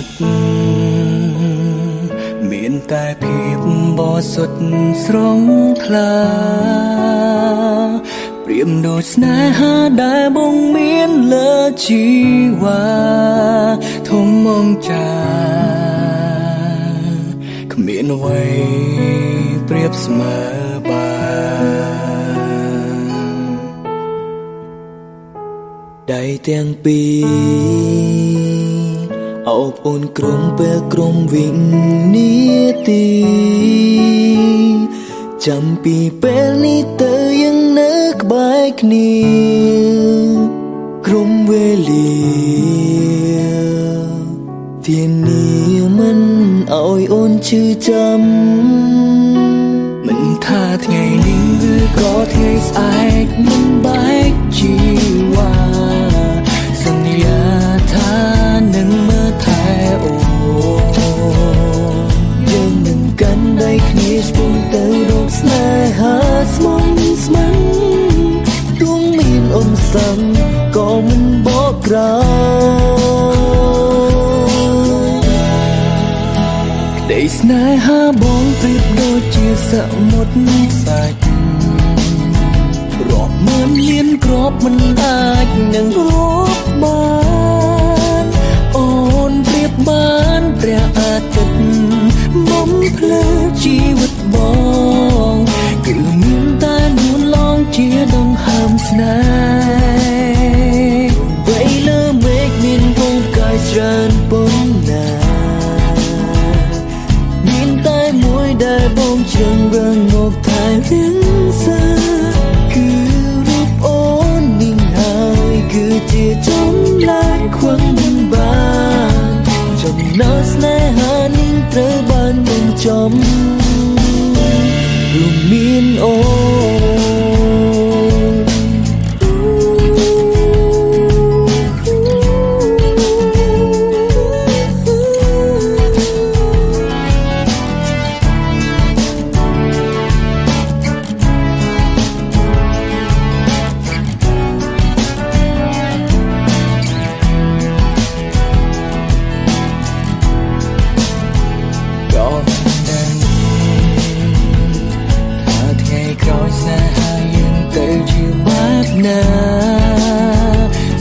ดមានតែភាពបរិសុទ្ធស្រងថ្លាព្រាមដូចស្នេហាដែលបងមានលើជីវ៉ាធំមងចាគ្មានអ្វីប្រៀបស្មើបានដៃទាំងពីរអោបអូនក្រុមពេលក្រុមវិញនាទីចាំពីពេលនេះទៅยังនៅក្បែរគ្នាក្រុមវេលាធានាមិនឲ្យអូនឈឺចាំមិនថាថ្ងៃនេះឬក៏ថ្ងៃស្អែកមិនបែកជីវ៉ាសន្យាថានឹងមើលថែអូនយើងនឹងកាន់ដៃគ្នាឆ្ពោះទៅរកស្នេហាស្មងស្ម័គ្រទោះមានអូនសឹងក៏មិនបកក្រោយក្តីស្នេហាបងប្រៀបដូចជាសមុទ្រសាច់រាប់ម៉ឺនលានគ្រាប់មិនអាចនឹងរាប់បានអូនប្រៀបបានព្រះអាទិត្យបំភ្លឺជីវិតបងគឺមានតែនួនឡងជាដង្ហើមស្នេហ៍វ័យលើមេឃមានវងកាយច្រើនប៉ុណ្ណាមានតែមួយដែលបងជ្រើសរើសមកថែរៀងសាគឺរូបអូននេះហើយគឺជាចម្លែកខ្វឹងមិនបានចំណោស្នេហានេះត្រូវបានបញ្ចំព្រោះមានអូ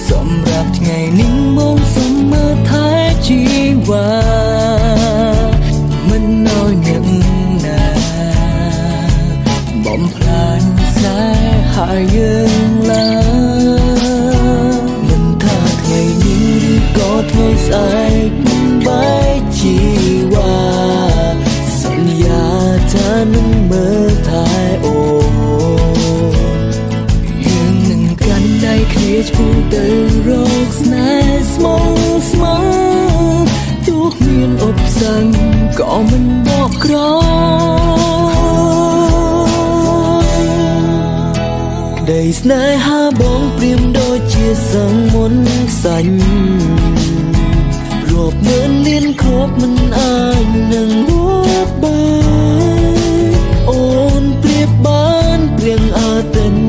សម្រាប់ថ្ងៃនេះមកសុំមើលថែជីវ៉ាមិនឲ្យអ្នកណាបំផ្លាញស្នេហាយើងឡើយមិនថាថ្ងៃនេះឬក៏ថ្ងៃស្អែកមិនបែកជីវ៉ាសន្យាថានឹងមើលថែអូដៃគ្នាឆ្ពោះទៅរកស្នេហ៍ស្មងស្ម័គ្រទោះមានឧបសគ្គក៏មិនបកក្រោយដីស្នេហាបងព្រាមដូចជាសង្មន្តខ្សាញ់រាប់ម៉ឺនលានគ្រាប់មិនអាចនឹងរាប់បានអូនប្រៀបបានព្រៀងអាទិត្យ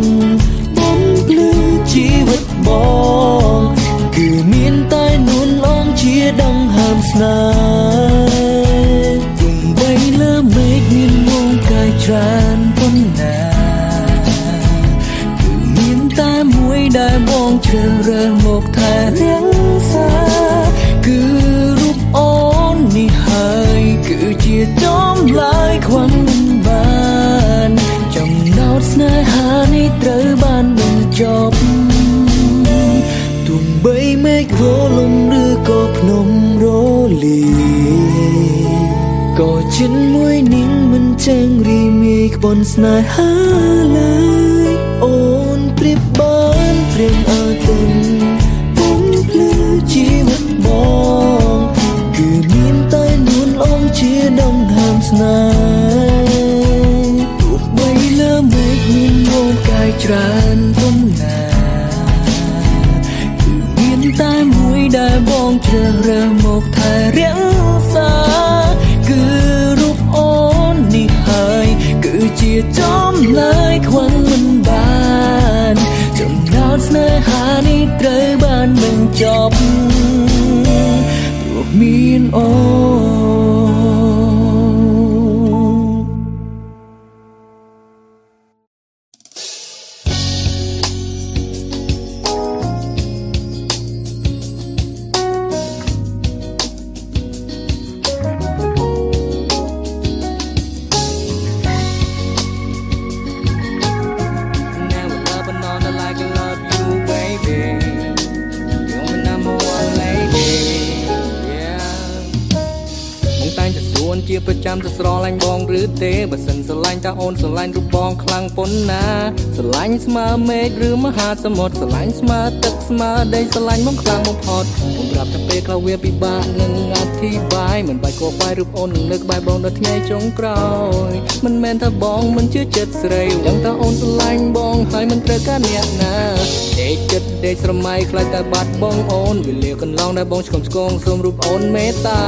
ជីវិតបងគឺមានតែនួនឡងជាដង្ហើមស្នេហ៍ទំបីលើមេឃមានវងកាយច្រើនប៉ុណ្ណាគឺមានតែមួយដែលបងជ្រើសរើសមកថែរៀងសាគឺរូបអូននេះហើយគឺជាចម្លើយខ្វឹងមិនបានចំណោទស្នេហានេះត្រូវបានបញ្ចប់ទោះបីមេឃរលំឬក៏ភ្នំរលាក៏ចិនមួយនេះមិនចឹងរីមីក្បន់ស្នេហាឡើយអូនប្រៀបបានព្រៀងអាទិត្យបំភ្លឺជីវិតបងគឺមានតែនួនអងជាដង្ហើមស្នេហ៍ទោះបីលើមេឃមានវងកាយច្រើនប៉ុណ្ណាគឺមានតែមួយដែលបងជ្រើសរើសមកថែរៀងសាគឺរូបអូននេះហើយគឺជាចម្លើយខ្វឹងមិនបានចំណោទស្នេហានេះត្រូវបានបញ្ចប់ព្រោះមាន អូជាប្រចាំទៅស្រឡាញ់បងឬទេបើសិនស្រឡាញ់តើអូនស្រឡាញ់រូបបងខ្លាំងប៉ុណ្ណាស្រឡាញ់ស្មើមេឃឬមហាសមុទ្រស្រឡាញ់ស្មើទឹកស្មើដីស្រឡាញ់បងខ្លាំងបំផុតខ្ញុំប្រាប់តែពេលខ្លះវាពិបាកនឹងអធិប្បាយមិនបាច់គួរបាយរូបអូននឹងលើកបាយបងដល់ថ្ងៃចុងក្រោយមិនមែនថាបងមិនជឿចិត្តស្រីយ៉ាងតើអូនស្រឡាញ់បងហើយមិនត្រូវការអ្នកណាដេកចិត្តដេកស្រមៃខ្លាចតែបាត់បងអូនវាលាកន្លងដែលបងឆ្កុំឆ្កងសូមរូបអូនមេត្តា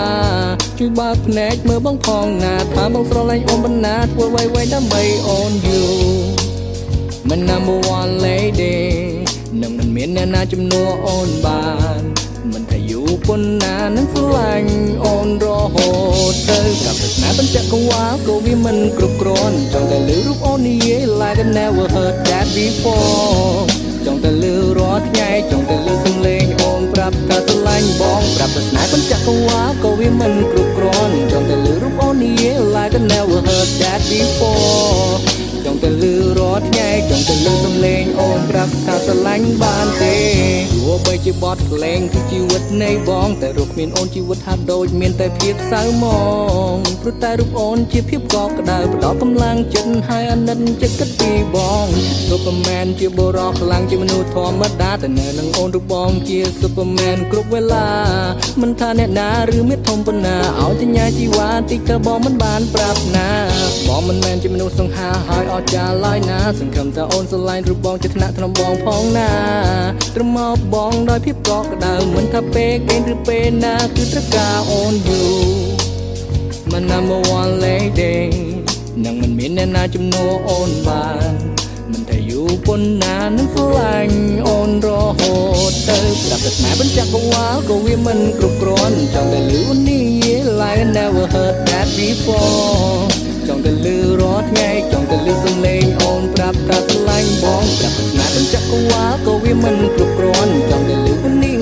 ជួយបើកភ្នែកមើលបងផងណាថាបងស្រឡាញ់អូនបណ្ណាធ្វើអ្វីៗដើម្បីអូនយូរមិន number one lady នឹងមិនមានអ្នកណាជំនួសអូនបានមិនថាយូរប៉ុណ្ណានឹងស្រឡាញ់អូនរហូតទៅប្រាប់តែស្នេហ៍បញ្ចកវ៉ាក៏វាមិនគ្រប់គ្រាន់ចង់តែលឺរូបអូននិយាយ like I never heard that before ចង់តែលឺរាល់ថ្ងៃចង់តែលឺសំឡេងអូនប្រាប់ថាស្រឡាញ់បងប្រាប់តែស្នេហ៍បញ្ចកវ៉ាក៏វាមិនគ្រប់គ្រាន់ចង់តែលឺរូបអូននិយាយ like I never heard that before ចង់តែលឺរាល់ថ្ងៃចង់តែលឺសំឡេងអូនប្រាប់ថាស្រឡាញ់បានទេទោះបីជាបទភ្លេងគឺជីវិតនៃបងតែរូបគ្មានអូនជីវិតហាក់ដូចមានតែភាពសៅហ្មងព្រោះតែរូបអូនជាភាពកក់ក្ដៅផ្ដល់កម្លាំងចិត្តហើយអាណិតចិត្តគិតពីបង Superman ជាបុរសខ្លាំងជាមនុស្សធម្មតាតែនៅនឹងអូនរូបបងជា Superman គ្រប់វេលាមិនថាអ្នកណាឬមាតុធំប៉ុណ្ណាឲ្យតញ្ញាជីវ៉ាតិចទៅបងមិនបានប្រាប់ណាបងមិនមែនជាមនុស្សសង្ហាហើយអស្ចារ្យឡើយណាសង្ឃឹមថាអូនស្រឡាញ់រូបបងជាថ្នាក់ថ្នមបងផងណាត្រឹមមកបងដោយភាពកក់ក្ដៅមិនថាពេលគេឬពេលណាគឺត្រូវការអូនយូរមិន number one lady នឹងមិនមានអ្នកណាជំនួសអូនបានមិនថាយូរប៉ុណ្ណានឹងស្រឡាញ់អូនរហូតទៅប្រាប់តែស្នេហ៍បញ្ចកវ៉ាក៏វាមិនគ្រប់គ្រាន់ចង់តែលឺនេះ like I never heard that before ចង់តែលឺរាល់ថ្ងៃចង់តែលឺសំឡេងអូនប្រាប់ថាស្រឡាញ់បងប្រាប់តែស្នេហ៍បញ្ចកវ៉ាក៏វាមិនគ្រប់គ្រាន់ចង់តែលឺនេះ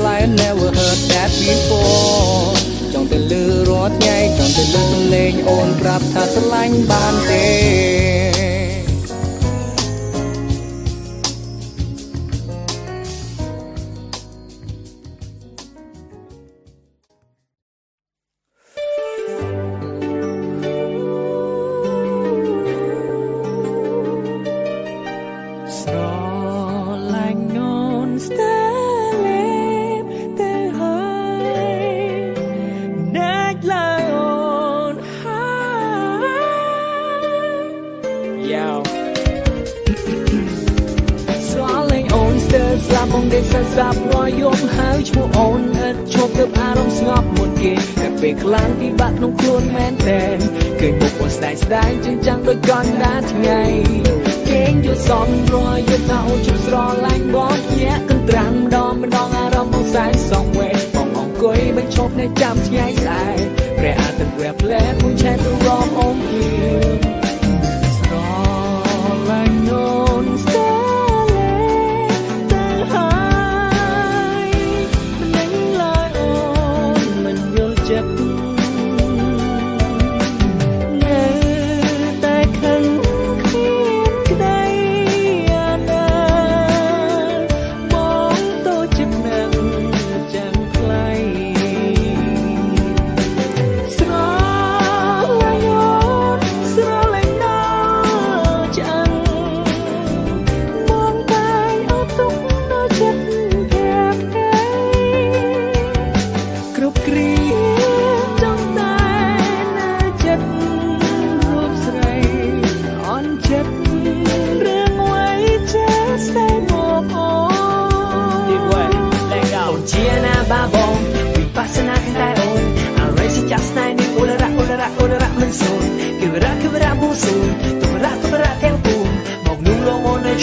like I never heard that before ចង់តែលឺរាល់ថ្ងៃចង់តែលឺសំឡេងអូនប្រាប់ថាស្រឡាញ់បានទេស្លាប់បងដេកស្លាប់រយយំហើយឈ្មោះអូនឥតឈប់ទៅអារម្មណ៍ស្ងប់មុនគេតែពេលខ្លាំងពិបាកក្នុងខ្លួនមែនតែនឃើញមុខអូនស្ដាយស្ដាយចឹងចាំងដូចកណ្ដាលថ្ងៃគេងយល់សំរយយល់ថាអូនជិះស្រឡាញ់បងញាក់កន្ត្រាំម្ដងអារម្មណ៍បងសែងសងវេបងអង្គុយបញ្ឈប់នៅចាំឆ្ងាយស្អាយព្រះអាទិត្យវែបលែមួយឆែកទៅរំអូនភ្លៀងស្រឡាញ់អូនស្ដាយ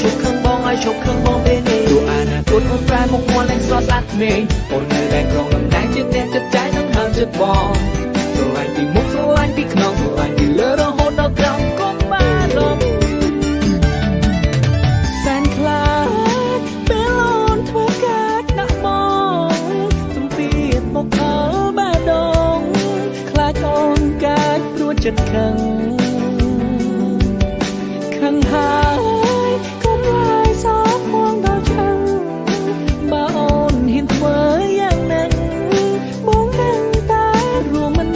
ឈប់ខឹងបងឲ្យឈប់ខឹងបងពេលនេះទោះអនាគតអូនប្រែមកមកលែងស្លាប់ស្លាប់នេះអូននៅតែក្រងលំដាំងជាអ្នកចិត្តใจនឹងហើមចិត្តប បងស្រឡាញ់ពីមុខស្រឡាញ់ពីខ្នងស្រឡាញ់ពីលើរហូតដល់ក្រោមកុំបានរំសែនខ្លាចពេលអូនធ្វើការដាក់បងសំពីតមកអើបែដងខ្លាចអូនកាចព្រួតចិត្តខឹងហើយកុំឡើយសោកមកដល់ឆ្អឹងបើអូនហ៊ានធ្វើយ៉ាងนั้นបងនឹងតែរួមមិន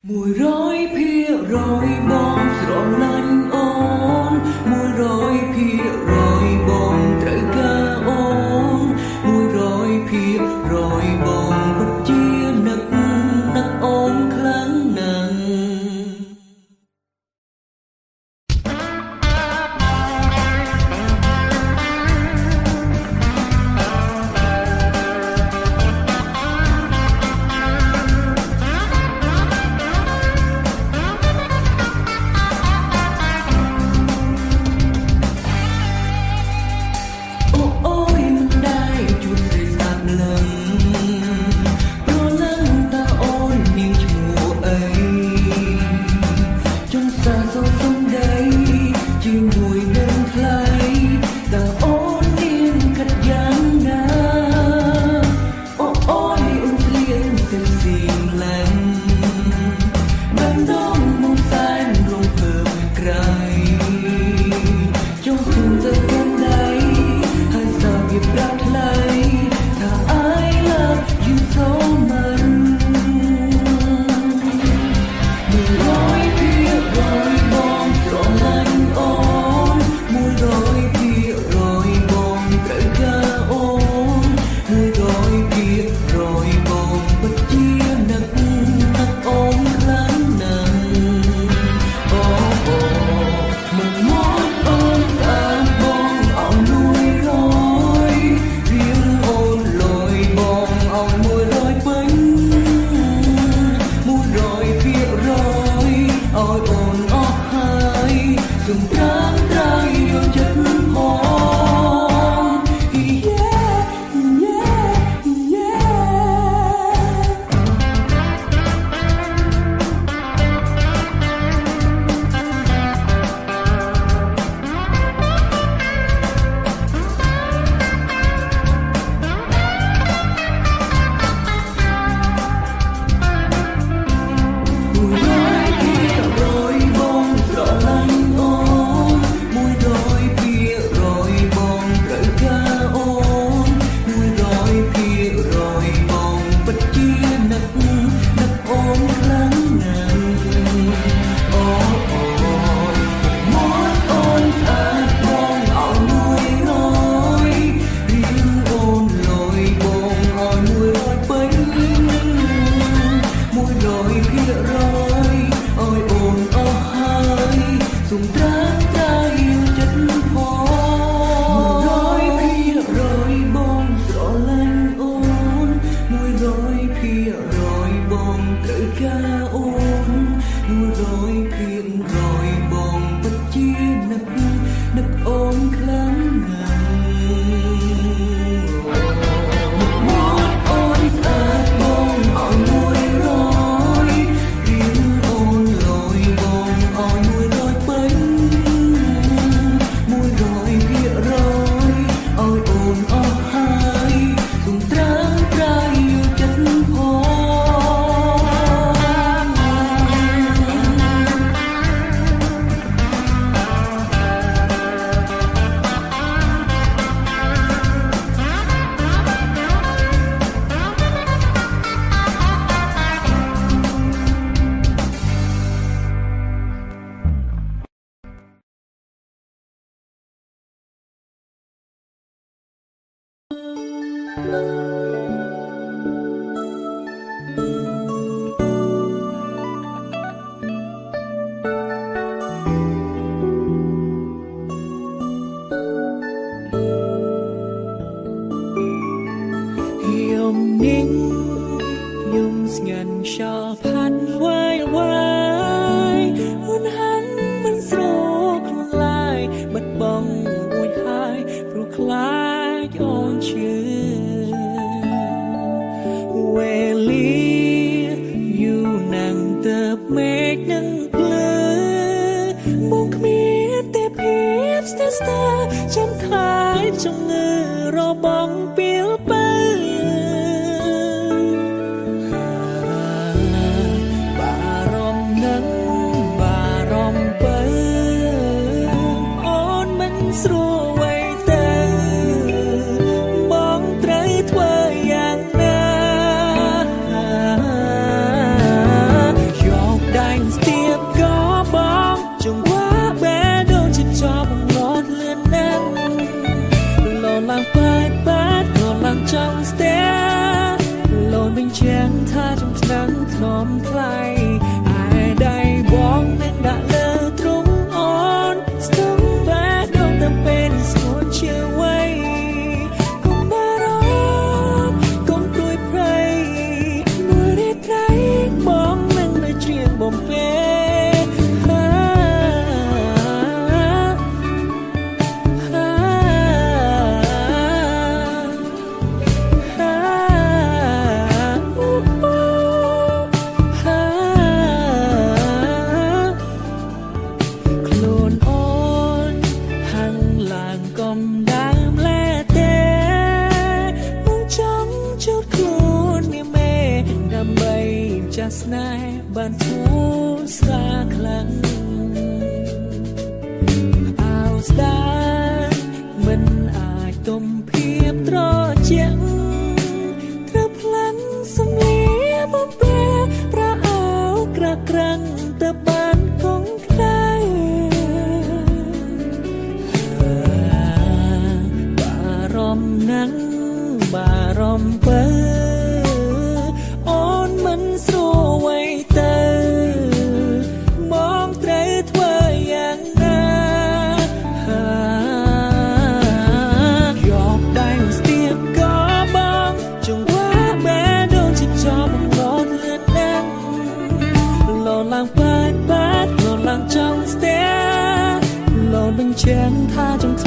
100%បងស្រឡាញ់អូន100%បងត្រូវការអូន100%បងពិតជានឹកអូនខ្លាំងណាស់ ត្រូវការអូន100ភាគ100បងពិតជានឹកអូនខ្លាំងណាស់មកអូនស្អាតបងឲ្យ100រៀងអូនលយបងឲ្យ100ពេញ100ភាគ100ឲ្យអូនអស់ហើយទុំត្រាំត្រៃយកចិត្តផងนิ่งยุ่งสงันชอพันไว้หุ่นหันมันสโลคลายบัดบองอวยหายปลุกคลายย้อนชื่อเวลีอยู่นั่งเติบเมฆนั่งเปลือบงเมียแต่เพียบสตาร์จำท้ายจงเงือรอบองเปียวไปถ้าจำฉันทอมใครอายได้บอกนั่งด่าเลอตรงอ่อนสตงแบดดงแต่เป็นส่วนเชื่อไว้คงบารอนคงกลุยไพรเมื่อได้ไตรมองนั่งในเชียงบ่มเป้สนายบ้านทูสาคลังเอาสตามันอาจต้มเพียบตรอเจียงกระพลังสำเลียบเปรประเอากระกรังตะบานของใครบารอมนั่งบารอมเปิสโลไว้เตมองไตรทว่าอย่างน่ายอกได้สเตียบก็บ้องจงว่าแม่โดนจิตจอมันร้อนเลือดนั่งหล่อลังปาดหล่อลังจังสเตียหล่อบังเชียงท่าจงท